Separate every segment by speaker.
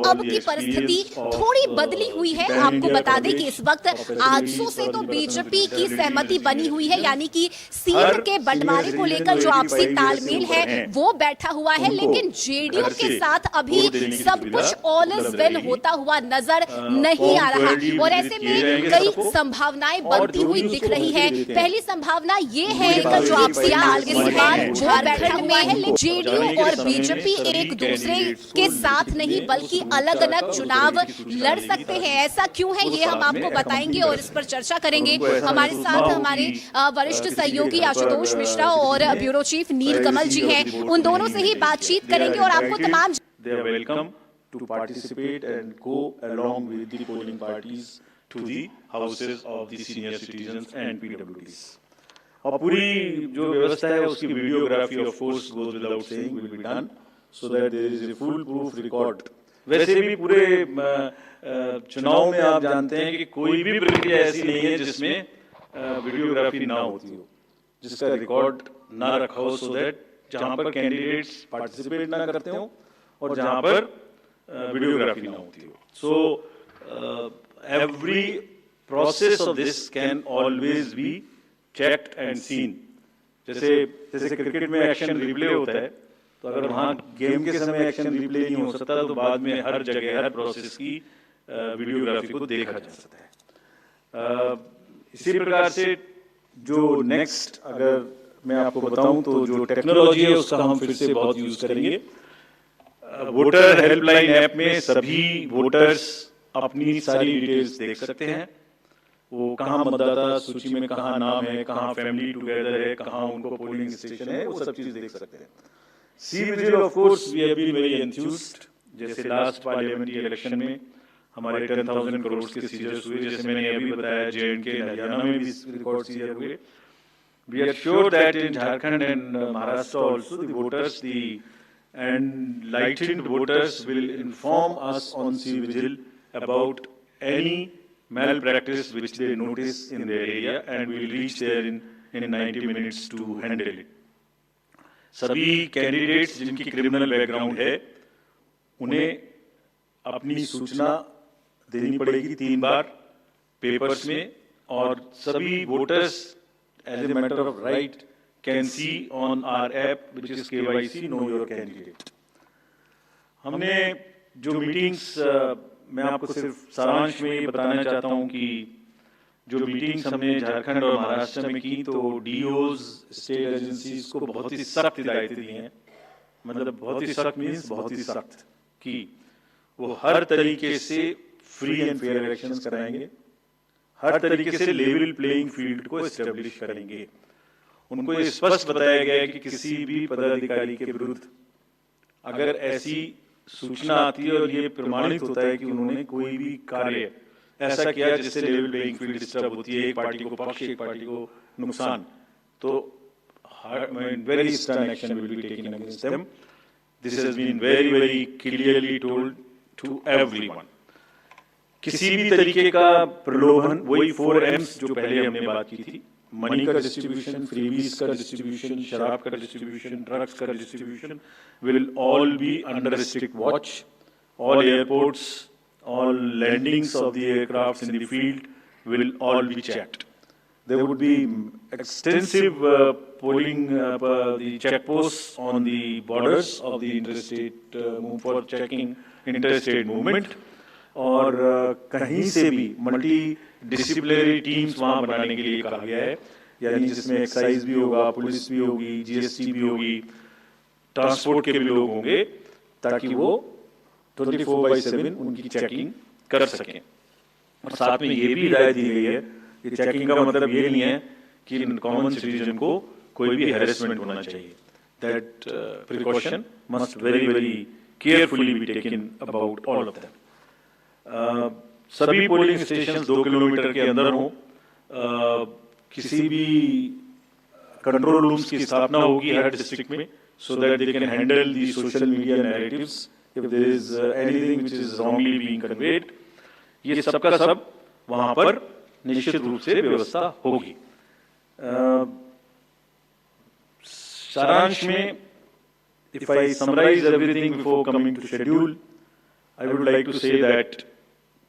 Speaker 1: अब की परिस्थिति थोड़ी बदली हुई है। आपको बता दें कि इस वक्त 800 से तो बीजेपी की सहमति बनी हुई है, यानी कि सीट के बंटवारे को लेकर जो आपसी तालमेल है वो बैठा हुआ है, लेकिन जेडीयू के साथ अभी सब कुछ ऑल इज वेल होता हुआ नजर नहीं आ रहा। और ऐसे में कई संभावनाएं बनती हुई दिख रही है। पहली संभावना ये है कि जो आपसी तालमेल झारखंड में है, जेडीयू और बीजेपी एक दूसरे के साथ नहीं बल्कि अलग अलग चुनाव लड़ सकते हैं। ऐसा क्यों है ये हम आपको बताएंगे और इस पर चर्चा करेंगे। हमारे साथ हमारे वरिष्ठ सहयोगी आशुतोष मिश्रा और ब्यूरो चीफ नीलकमल जी हैं, उन दोनों से ही बातचीत करेंगे और आपको तमाम
Speaker 2: to participate and go along with the polling parties to the houses of the senior citizens and PWDs. और पूरी जो व्यवस्था है उसकी videography of course goes without saying will be done so that there is a full proof record. वैसे भी पूरे चुनाव में आप जानते हैं कि कोई भी प्रक्रिया ऐसी नहीं है जिसमें वीडियोग्राफी ना होती हो, जिसका रिकॉर्ड ना रखा हो, so that जहां पर कैंडिडेट्स पार्टिसिपेट ना करते हो और जहां पर वीडियोग्राफी ना होती हो. So every process of this can always be checked and seen. जैसे क्रिकेट में एक्शन रिप्ले होता है, तो अगर वहां गेम के समय एक्शन रिप्ले नहीं हो सकता तो बाद में हर जगह हर प्रोसेस की वीडियोग्राफी को देखा जा सकता है. इसी प्रकार से जो नेक्स्ट अगर मैं आपको बताऊं तो जो टेक्नोलॉजी है उसका हम फिर से बहुत यूज करेंगे. वोटर हेल्पलाइन ऐप में सभी वोटर्स अपनी सारी डिटेल्स देख सकते हैं. वो कहाँ मतदाता सूची में कहाँ नाम है, कहाँ फैमिली टुगेदर है, कहाँ उनको पोलिंग स्टेशन है, वो सब चीज देख सकते हैं. C vigil of course we have been very enthused. जैसे लास्ट पार्लियामेंट्री इलेक्शन में हमारे 10,000 करोड़ के सीजर्स हुए, जैसे मैंने अभी बताया J&K हरियाणा में भी रिकॉर्ड सीजर हुए. We are sure that in Jharkhand and Maharashtra also the voters, the enlightened voters will inform us on C-Vigil about any malpractice which they notice in their area and will reach there in 90 minutes to handle it. सभी candidates जिनकी criminal background है उन्हें अपनी सूचना देनी पड़ेगी 3 बार papers में, और सभी voters as a matter of right can see on our app which is KYC Know Your Candidate. हमने जो मीटिंग्स, मैं आपको सिर्फ सारांश में ये बताना चाहता हूँ कि जो मीटिंग्स हमने झारखंड और महाराष्ट्र में की तो डीओज स्टेट एजेंसीज को बहुत ही सख्त हिदायतें दी हैं. मतलब बहुत ही सख्त मीन्स बहुत ही सख्त कि वो हर तरीके से फ्री एंड फेयर इलेक्शंस कराएंगे, हर तरीके से लेवल प्लेइंग फील्ड को एस्टेब्लिश करेंगे. उनको ये स्पष्ट बताया गया है कि किसी भी पदाधिकारी के विरुद्ध अगर ऐसी सूचना आती है और ये प्रमाणित होता है कि उन्होंने कोई भी कार्य ऐसा किया जिससे लेवल प्लेइंग फील्ड डिस्टर्ब होती है, एक पार्टी को पक्ष एक पार्टी को नुकसान, तो very stern action will be taken against them. This has been very very clearly told to everyone. किसी भी तरीके का प्रलोभन, वही 4 M's जो पहले हमने बात की थी, मनी का डिस्ट्रीब्यूशन, फ्रीबीज का डिस्ट्रीब्यूशन, शराब का डिस्ट्रीब्यूशन, ड्रग्स का distribution will all be under strict watch. All airports, all landings of the aircrafts in the field will all be checked. There would be extensive polling, the checkposts on the borders of the interstate for checking interstate movement. और कहीं से भी multi disciplinary teams वहाँ बनाने के लिए कहा गया है, यानी जिसमें एक्साइज भी होगा, पुलिस भी होगी, जीएसटी भी होगी, ट्रांसपोर्ट के भी लोग होंगे, ताकि वो 24/7 उनकी चेकिंग कर सकें. और साथ में ये भी हिदायत दी गई है कि चेकिंग का मतलब ये नहीं है कि कॉमन सिटीजन को कोई भी हैरेसमेंट होना चाहिए. That precaution must very very carefully be taken about all of them. सभी पोलिंग स्टेशन 2 किलोमीटर के अंदर हो. किसी भी कंट्रोल रूम्स की स्थापना होगी हर डिस्ट्रिक्ट में, so that they can handle the social media narratives if there is anything which is wrongly being conveyed. ये सब का सब वहां पर निश्चित रूप से व्यवस्था होगी. सारांश में, if I summarize everything before coming to schedule, I would like to say that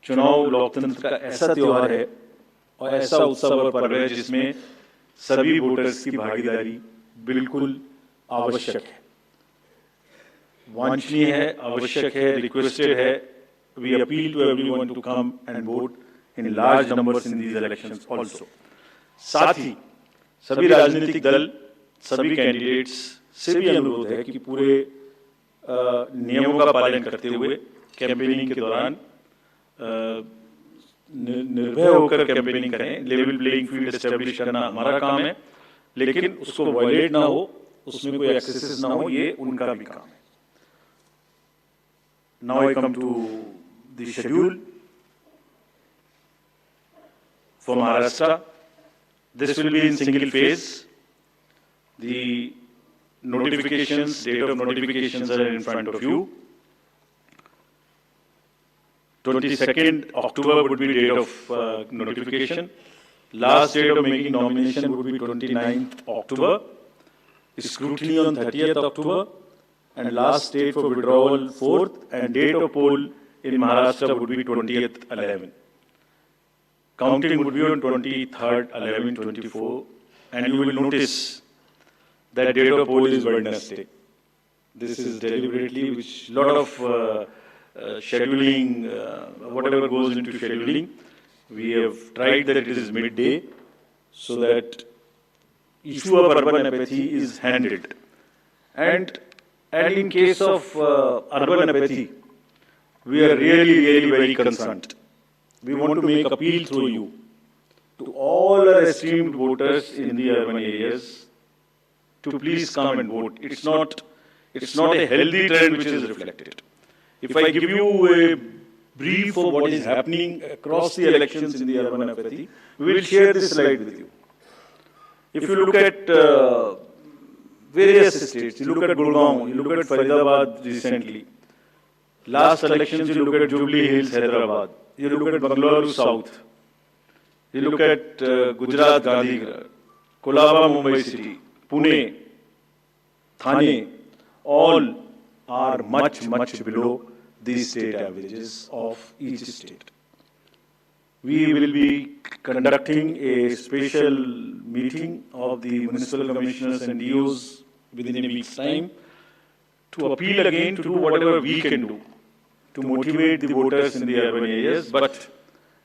Speaker 2: चुनाव लोकतंत्र का ऐसा त्योहार है और ऐसा उत्सव और पर्व है जिसमें सभी वोटर्स की भागीदारी बिल्कुल आवश्यक है, वांछनीय है, आवश्यक है, रिक्वेस्टेड है. We appeal to everyone to come and vote in large numbers in these elections also. साथ ही सभी राजनीतिक दल, सभी कैंडिडेट्स से भी अनुरोध है कि पूरे नियमों का पालन करते हुए कैंपेनिंग के दौरान निर्भय होकर कैंपेनिंग करें. लेवल प्लेइंग फील्ड एस्टेब्लिश करना हमारा काम है, लेकिन उसको वायलेट ना हो, उसमें कोई एक्सेसेस ना हो, ये उनका भी काम है. Now I come to the schedule for Maharashtra. This will be in single phase. The notifications, date of notifications are in front of you. 22nd October would be date of notification. Last date of making nomination would be 29th October. Scrutiny on 30th October. And last date for withdrawal 4th, and date of poll in Maharashtra would be 20th 11. Counting would be on 23rd 11 24, and you will notice that date of poll is Wednesday. This is deliberately, which lot of scheduling, whatever goes into scheduling, we have tried that it is midday, so that issue of urban apathy is handled. And in case of urban apathy, we are really very concerned. We want to make appeal through you to all our esteemed voters in the urban areas to please come and vote. It's not a healthy trend which is reflected. If I give you a brief of what is happening across the elections in the urban apathy, we will share this slide with you. If you look at various states, you look at Gurgaon, you look at Faridabad recently. Last elections, you look at Jubilee Hills, Hyderabad. You look at Bangalore South. You look at Gujarat, Gandhinagar, Kolaba, Mumbai City, Pune, Thane. All are much below the state averages of each state. We will be conducting a special meeting of the municipal commissioners and DOs within a week's time to appeal again to do whatever we can do to motivate the voters in the urban areas, but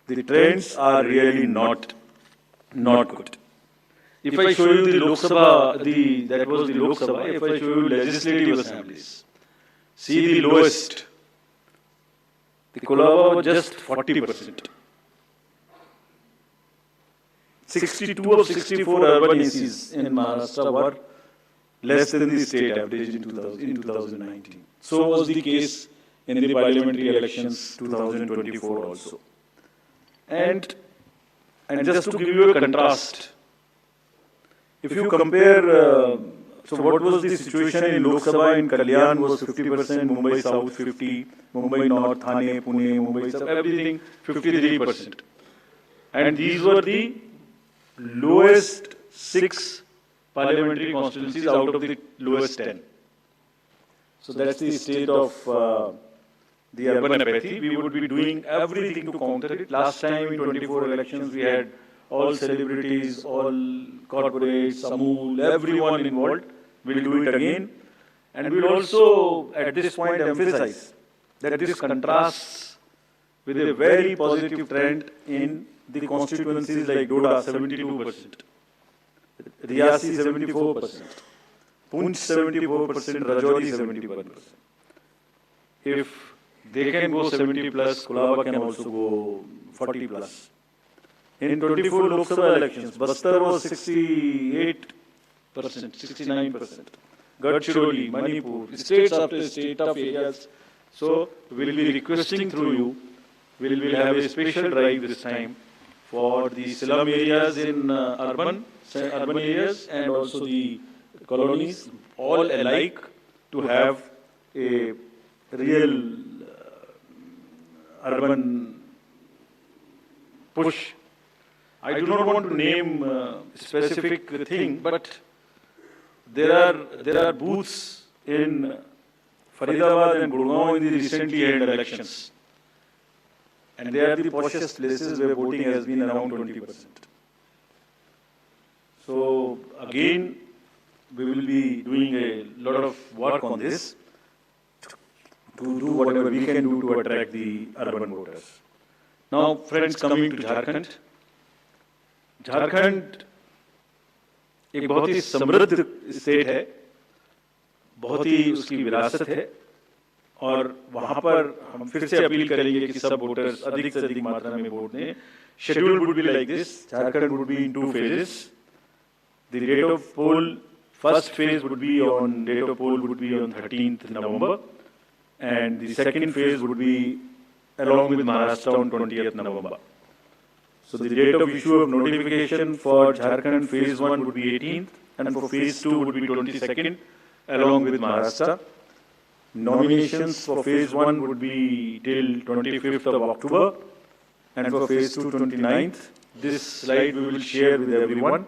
Speaker 2: the trends are really not good. If I show you the Lok Sabha, that was the Lok Sabha, if I show you legislative assemblies, see the lowest, the Kolaba was just 40%. 62 of 64 urban ACs in Maharashtra were less than the state average in 2019. So was the case in the parliamentary elections 2024 also. And just to give you a contrast, if you compare, so what was the situation in Lok Sabha in Kalyan was 50%, Mumbai South 50%, Mumbai North, Thane, Pune, Mumbai South, everything 53%. And these were the lowest 6 parliamentary constituencies out of the lowest 10. So that's the state of the urban apathy. We would be doing everything to counter it. Last time in 24 elections, we had all celebrities, all corporates, Amul, everyone involved. We'll do it again. And we'll also, at this point, emphasize that this contrasts with a very positive trend in the constituencies like Doda, 72%, Riyasi, 74%, Punch, 74%, Rajouri, 71%. If they can go 70 plus, Kolaba can also go 40 plus. In 24 Lok Sabha elections, Bastar was 68%, 69%. Gadchiroli, Manipur, states after state of areas. So we'll be requesting through you, we'll have a special drive this time for the slum areas in urban areas and also the colonies, all alike, to have a real urban push. I do not want to name a specific thing, but there are booths in Faridabad and Gurgaon in the recently held elections. And they are the poshest places where voting has been around 20%. So again, we will be doing a lot of work on this to do whatever we can do to attract the urban voters. Now, friends, coming to Jharkhand. Jharkhand एक बहुत ही समृद्ध state है, बहुत ही उसकी विरासत है, और वहां पर हम फिर से अपील करेंगे कि सब वोटर्स अधिक से अधिक मात्रा में वोट दें. Schedule would be like this. Jharkhand would be in 2 phases. The date of poll, first phase would be on 13th November, and the second phase would be along with Maharashtra on 20th November. So the date of issue of notification for Jharkhand phase 1 would be 18th, and for phase 2 would be 22nd, along with Maharashtra. Nominations for phase 1 would be till 25th of October, and for phase 2, 29th. This slide we will share with everyone.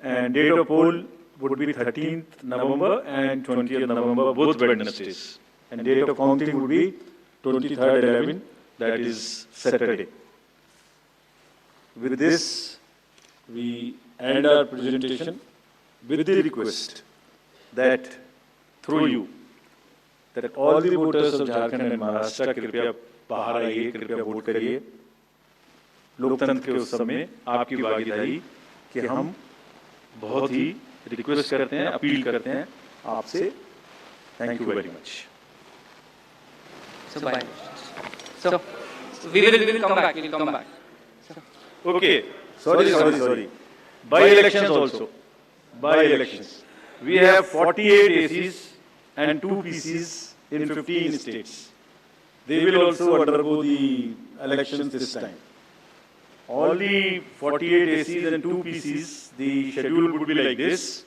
Speaker 2: And date of poll would be 13th November and 20th November, both Wednesdays. And date of counting would be 23rd 11, that is Saturday. With this, we end our presentation with the request that through you, that all the voters of Jharkhand and Maharashtra कृपया बाहर आइए, कृपया vote करिए. लोकतंत्र के उत्सव में आपकी भागीदारी कि हम बहुत ही रिक्वेस्ट करते हैं, अपील करते हैं आपसे. Thank you very much.
Speaker 3: So we will come back. We will come back.
Speaker 2: Okay. Sorry. By elections also. By elections. We have 48 ACs and 2 PCs in 15 states. They will also undergo the elections this time. All the 48 ACs and 2 PCs, the schedule would be like this.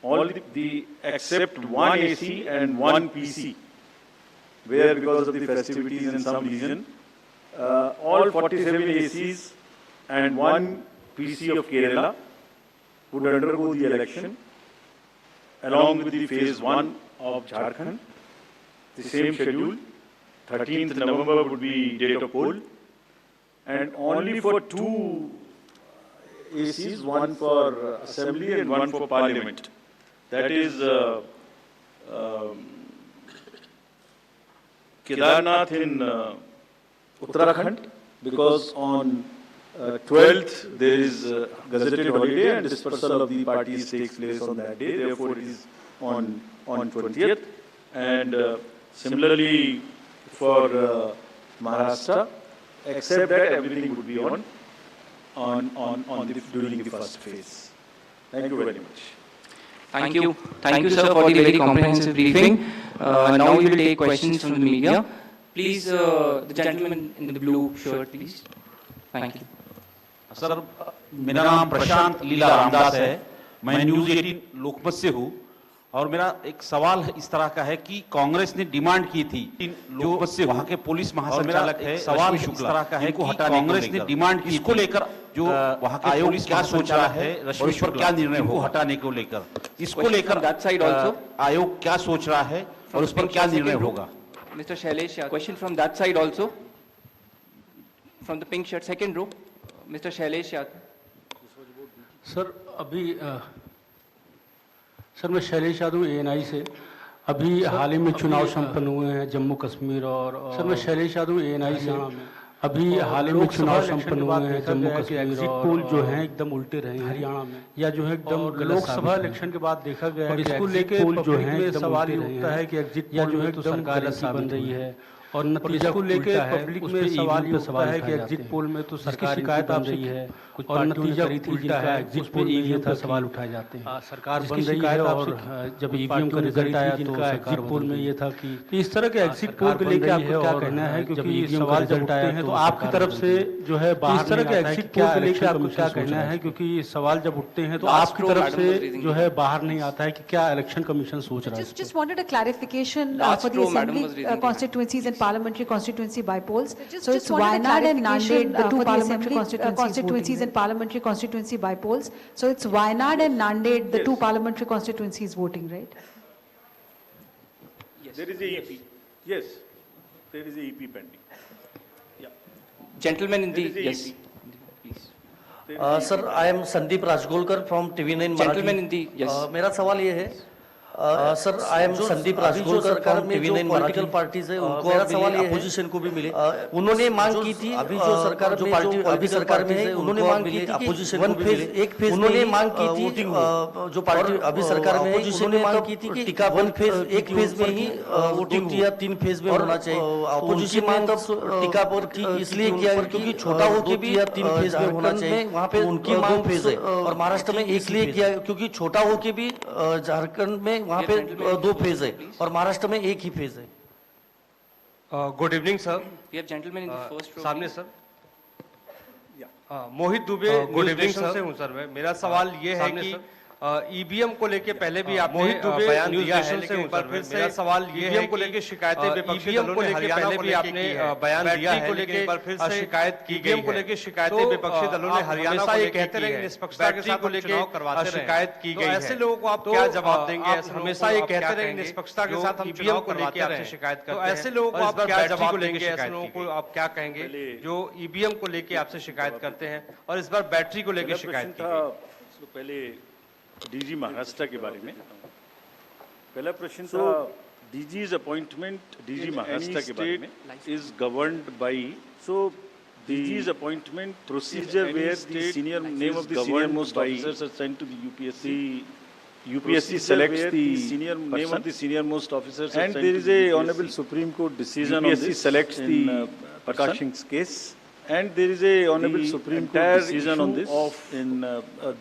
Speaker 2: All the except 1 AC and 1 PC, where because of the festivities in some region, all 47 ACs and 1 PC of Kerala would undergo the election along with the phase 1 of Jharkhand. The same schedule. 13th November would be date of poll, and only for 2 ACs, one for assembly and one for parliament. That is Kedarnath in Uttarakhand, because on 12th there is a gazetted holiday and dispersal of the parties takes place on that day. Therefore, it is on 20th. And similarly for Maharashtra, except that everything would be during the first phase. Thank you very much.
Speaker 3: Thank you, sir, for the very comprehensive briefing. Now we will take questions from the media. Please, the gentleman in the blue shirt, please. Thank you.
Speaker 4: Sir, मेरा नाम प्रशांत लीला रामदास है. मैं news 18 लोकमत से हूँ, और मेरा एक सवाल इस तरह का है कि कांग्रेस ने डिमांड की थी, जो वहाँ के पुलिस महासंचालक है, सवाल इस तरह का है कि कांग्रेस ने डिमांड की, इसको लेकर जो वहाँ के पुलिस क्या सोच रहा है और इस पर क्या निर्णय हो हटाने को लेकर, इसको लेकर आयोग क्या सोच रहा है और उस पर क्या निर्णय होगा.
Speaker 3: Mr. Shailesh, question from that side also, from the pink shirt, second row. Mr. Shailesh Yadav.
Speaker 5: Sir अभी सर मैं शैलेश यादव ANI से. अभी हाल ही में चुनाव संपन्न हुए हैं जम्मू कश्मीर और सर मैं शैलेश यादव ANI से. अभी हाल ही में चुनाव संपन्न हुए हैं जम्मू कश्मीर, एग्जिट पोल जो है एकदम उल्टे रहे हैं हरियाणा में, या जो है एकदम लोकसभा इलेक्शन के बाद देखा गया है इसको लेके पोल जो है सवाल ये उठता है कि एग्जिट या जो है सरकार ऐसी बन रही है, और नतीजा को लेके पब्लिक में सवाल ये उठता है कि एग्जिट पोल में तो सरकार शिकायत आप रही है और नतीजा उल्टा है. एग्जिट पोल में ये था सवाल उठाए जाते हैं, सरकार बन रही है और जब EVM का रिजल्ट आया तो एग्जिट पोल में ये था कि इस तरह के एग्जिट पोल को लेकर आपको क्या कहना है, क्योंकि सवाल जब उठाए हैं तो आपकी तरफ से जो है बाहर इस तरह के एग्जिट पोल को लेकर आपको क्या कहना है, क्योंकि सवाल जब उठते हैं तो आपकी तरफ से जो है बाहर नहीं आता है कि क्या इलेक्शन कमीशन सोच रहा है.
Speaker 6: Just wanted a clarification for the assembly constituencies and parliamentary constituency by polls. So it's Wayanad and Nanded, the two parliamentary constituencies and parliamentary constituency by polls. So it's Wayanad and Nanded, the two parliamentary constituencies voting, right?
Speaker 3: Yes.
Speaker 2: There is a EP. Yes, there is a EP pending. Yeah.
Speaker 3: Gentleman in the,
Speaker 2: There is a
Speaker 3: yes.
Speaker 2: EP.
Speaker 3: Please.
Speaker 7: Sir I am Sandeep Rajgolkar from TV9
Speaker 3: Gentleman in the, yes.
Speaker 7: मेरा सवाल ये है sir I am Sandeep Rajgolkar from TV9 political parties है उनको मेरा सवाल ये opposition को भी मिले उन्होंने मांग की थी अभी जो सरकार जो पार्टी अभी सरकार में है उन्होंने मांग की थी अपोजिशन वन फेज एक फेज उन्होंने मांग की थी जो पार्टी अभी सरकार में है उन्होंने मांग की थी कि टीका वन फेज एक फेज में ही वोटिंग या 3 फेज में होना चाहिए अपोजिशन में तब टीका पर इसलिए किया क्योंकि छोटा होके भी 3 फेज में होना चाहिए वहाँ पे उनकी मांग फेज है और महाराष्ट्र में इसलिए किया क्योंकि छोटा होके भी झारखंड में वहाँ पे 2 फेज है और महाराष्ट्र में एक ही फेज है
Speaker 8: good evening sir
Speaker 3: We have gentleman in the first row.
Speaker 8: सामने
Speaker 3: please.
Speaker 8: Sir Mohit Dubey good evening से हूँ सर मैं मेरा सवाल ये है कि ईवीएम को लेके पहले भी आपने
Speaker 2: मोहित दुबे
Speaker 8: बयान दिया है लेकिन एक बार फिर से मेरा सवाल ये है
Speaker 2: को लेके शिकायतें विपक्षी दलों ने
Speaker 8: हरियाणा पहले भी आपने बयान दिया है को लेके एक बार फिर से शिकायत की गई को लेके शिकायतें विपक्षी दलों ने हरियाणा को लेके कहते रहे निष्पक्षता के साथ को लेके करवाते शिकायत की गई है ऐसे लोगों को आप क्या जवाब देंगे हमेशा ये कहते रहे निष्पक्षता के साथ हम ईवीएम को लेके आपसे शिकायत करते हैं ऐसे लोगों को आप क्या जवाब देंगे ऐसे लोगों को आप क्या कहेंगे जो ईवीएम को लेके आपसे शिकायत करते हैं और इस बार बैटरी को लेके शिकायत की गई
Speaker 2: पहले डीजी महाराष्ट्र के बारे में पहला प्रश्न था डीजीज अपॉइंटमेंट डीजी महाराष्ट्र के बारे में is governed by so DGs appointment procedure where the senior name of the senior most officers are sent to the UPSC UPSC selects the senior name of the senior most officers and there is a honorable Supreme Court decision on this selects the Prakash Singh's case and there is a honorable Supreme Court decision on this in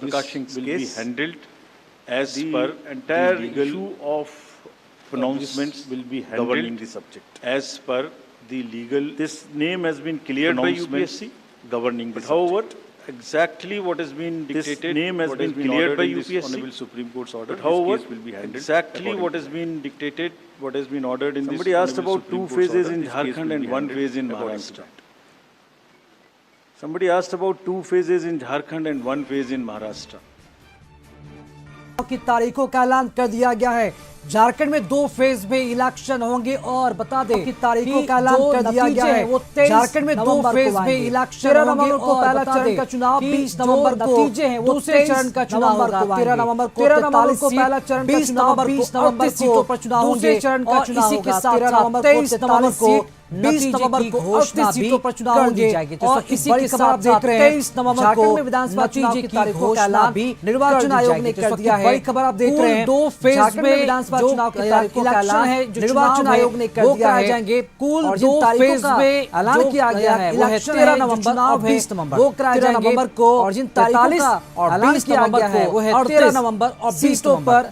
Speaker 2: Prakash Singh's case will be handled as per entire issue of pronouncements will be handled governing the subject as per the legal this name has been cleared by UPSC governing the however exactly what has been dictated this name has been cleared by UPSC honorable Supreme Court's order but however will be handled exactly what has been dictated what has been ordered in somebody asked about 2 phases in Jharkhand and 1 phase in Maharashtra. Somebody asked about 2 phases in Jharkhand and 1 phase in Maharashtra.
Speaker 9: की तारीखों का ऐलान कर दिया गया है। झारखंड में 2 phase में इलेक्शन होंगे और बता दें कि तारीखों का ऐलान कर दिया गया है। झारखंड में 2 फेज में इलेक्शन होंगे और पहला चरण का चुनाव 20 नवंबर को नतीजे हैं वो दूसरे चरण का चुनाव होगा 13 नवंबर को पहला चरण का चुनाव 20 नवंबर सीटों पर चुनाव होंगे चरण का चुनाव इसी के साथ 23 नवंबर को 20 नवंबर को घोषणा सीटों पर चुनाव होंगे और इसी के साथ आप देख रहे हैं 23 नवंबर को विधानसभा चुनाव की तारीखों का ऐलान भी निर्वाचन आयोग ने कर दिया है। बड़ी खबर आप देख रहे हैं 2 फेज में विधानसभा चुनाव की तारीखों का ऐलान है जो निर्वाचन आयोग ने कर दिया है जाएंगे कुल 2 फेज में ऐलान किया गया है वो है 13 नवंबर और 20 नवंबर वो कराए जाएंगे और जिन तारीखों का ऐलान किया गया है वो है 13 नवंबर और 20 नवंबर।